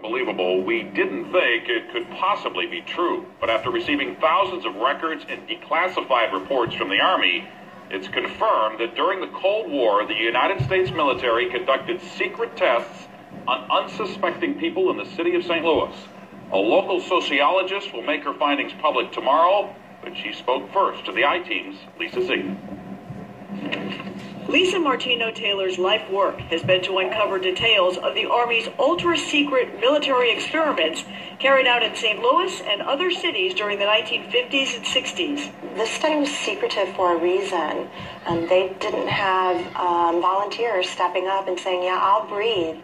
Unbelievable, we didn't think it could possibly be true. But after receiving thousands of records and declassified reports from the Army, it's confirmed that during the Cold War, the United States military conducted secret tests on unsuspecting people in the city of St. Louis. A local sociologist will make her findings public tomorrow, but she spoke first to the I-Team's Lisa Ziegman. Lisa Martino Taylor's life work has been to uncover details of the Army's ultra-secret military experiments carried out in St. Louis and other cities during the 1950s and 60s. This study was secretive for a reason. They didn't have volunteers stepping up and saying, yeah, I'll breathe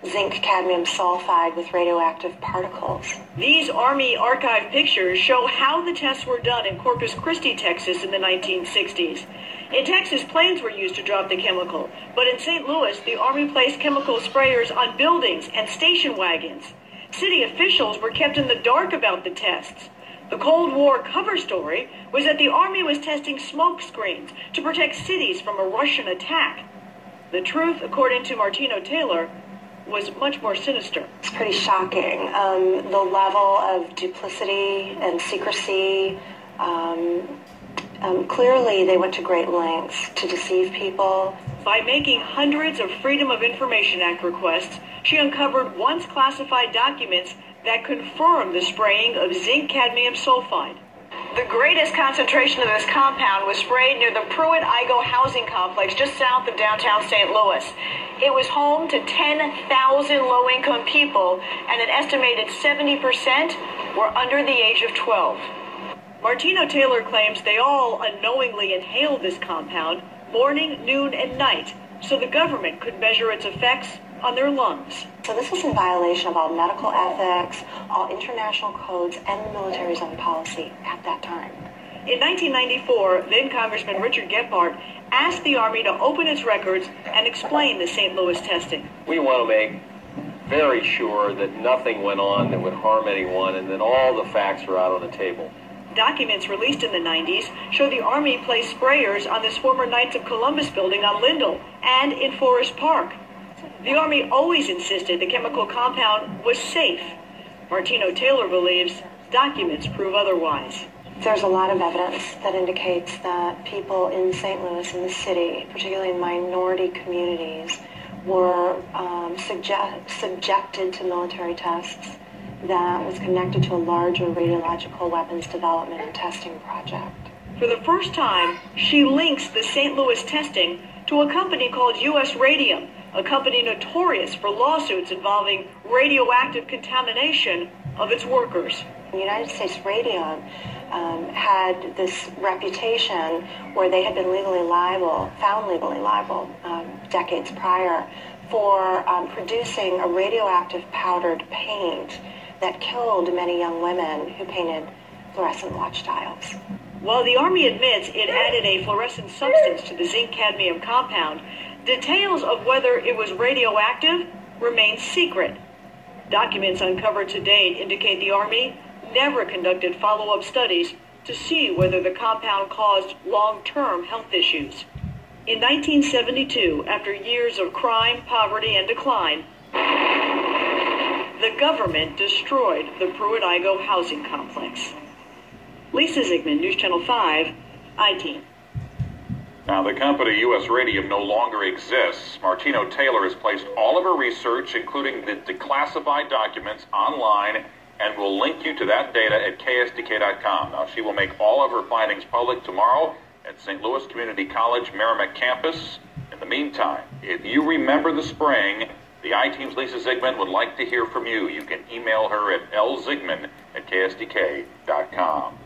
zinc cadmium sulfide with radioactive particles. These Army archive pictures show how the tests were done in Corpus Christi, Texas in the 1960s. In Texas, planes were used to drop the chemical, but in St. Louis, the Army placed chemical sprayers on buildings and station wagons. City officials were kept in the dark about the tests. The Cold War cover story was that the Army was testing smoke screens to protect cities from a Russian attack. The truth, according to Martino Taylor, was much more sinister. It's pretty shocking. The level of duplicity and secrecy, clearly they went to great lengths to deceive people. By making hundreds of Freedom of Information Act requests, she uncovered once classified documents that confirmed the spraying of zinc cadmium sulfide. The greatest concentration of this compound was sprayed near the Pruitt-Igoe housing complex just south of downtown St. Louis. It was home to 10,000 low-income people, and an estimated 70% were under the age of 12. Martino Taylor claims they all unknowingly inhaled this compound morning, noon, and night, so the government could measure its effects on their lungs. So this was in violation of all medical ethics, all international codes, and the military's own policy at that time. In 1994, then Congressman Richard Gephardt asked the Army to open its records and explain the St. Louis testing. We want to make very sure that nothing went on that would harm anyone and that all the facts are out on the table. Documents released in the 90s show the Army placed sprayers on this former Knights of Columbus building on Lindell and in Forest Park. The Army always insisted the chemical compound was safe. Martino Taylor believes documents prove otherwise. There's a lot of evidence that indicates that people in St. Louis and the city, particularly in minority communities, were subjected to military tests that was connected to a larger radiological weapons development and testing project. For the first time, she links the St. Louis testing to a company called U.S. Radium, a company notorious for lawsuits involving radioactive contamination of its workers. The United States Radium had this reputation where they had been found legally liable decades prior for producing a radioactive powdered paint that killed many young women who painted fluorescent watch dials. While the Army admits it added a fluorescent substance to the zinc cadmium compound, details of whether it was radioactive remain secret. Documents uncovered to date indicate the Army never conducted follow-up studies to see whether the compound caused long-term health issues. In 1972, after years of crime, poverty, and decline, the government destroyed the Pruitt-Igoe housing complex. Lisa Ziegman, News Channel 5, I-Team. Now, the company U.S. Radium no longer exists. Martino Taylor has placed all of her research, including the declassified documents, online and will link you to that data at ksdk.com. Now, she will make all of her findings public tomorrow at St. Louis Community College Merrimack campus. In the meantime, if you remember the spraying, the I-Team's Lisa Ziegman would like to hear from you. You can email her at lziegman@ksdk.com.